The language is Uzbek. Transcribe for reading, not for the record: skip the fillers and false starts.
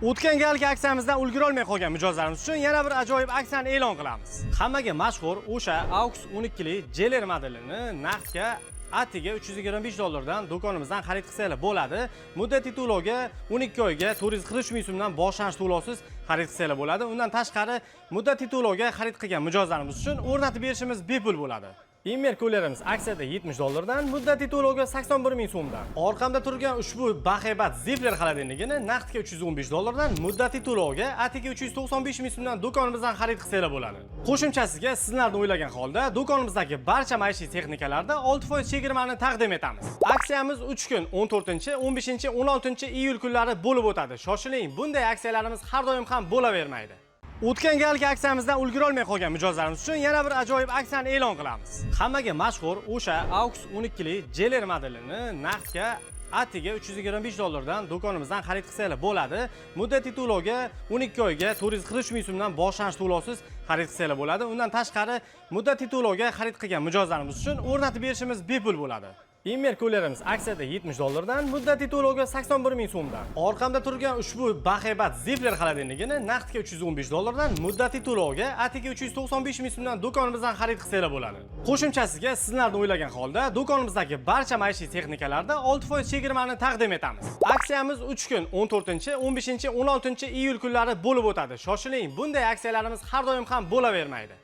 O'tgan galgi aksiyamizdan ulgura olmay qolgan mijozlarimiz uchun yana bir ajoyib aksiyani e'lon qilamiz. Hammaga mashhur o'sha AUX 12 li Jeler modelini naqdga atiga $325 dan do'konimizdan xarid qilsangiz bo'ladi. Muddatiy to'lovga 12 oyga 440 ming so'mdan boshlanish to'lovsiz xarid qilsangiz bo'ladi. Undan tashqari muddatiy to'lovga xarid qilgan mijozlarimiz uchun o'rnatib berishimiz bepul bo'ladi. Immer kullerimiz aksiyada $70 dan, muddatiy to'lovga 81 ming so'mdan. Orqamda turgan ushbu bahaybat Zifler xolodilnigini naqdga $315 dan, muddatiy to'lovga atiga 395 ming so'mdan do'konimizdan xarid qilsangiz bo'ladi. Qo'shimchasiga sizlarni o'ylagan holda do'konimizdagi barcha maishiy texnikalarda 6% chegirmani taqdim etamiz. Aksiyamiz 3 kun 14, 15, 16 iyul kunlari bo'lib o'tadi. Shoshiling, bunday aksiyalarimiz har doim ham bo'lavermaydi. O'tgan galgi aksiyamizdan ulgura olmay qolgan mijozlarimiz uchun yana bir ajoyib aksiyani e'lon qilamiz. Hammaga mashhur o'sha AUX 12 li Jeler modelini naqdga atiga $325 dan do'konimizdan xarid qilsangiz bo'ladi. Muddatiy to'lovga 12 oyga 440 ming so'mdan boshlanish to'lovsiz xarid qilsangiz bo'ladi. Undan tashqari muddatiy to'lovga xarid qilgan mijozlarimiz uchun o'rnatib berishimiz bepul bo'ladi. Immer kullerimiz aksiyada $70 dan, muddatiy to'lovga 81 ming so'mdan. Orqamda turgan ushbu bahaybat Zifler xolodilnigini naqdga $315 dan, muddatiy to'lovga atiga 395 ming so'mdan do'konimizdan xarid qilsangiz bo'ladi. Qo'shimchasiga sizlarni o'ylagan holda do'konimizdagi barcha maishiy texnikalarda 6% chegirmani taqdim etamiz. Aksiyamiz 3 kun 14, 15, 16 iyul kunlari bo'lib o'tadi. Shoshiling, bunday aksiyalarimiz har doim ham bo'lavermaydi.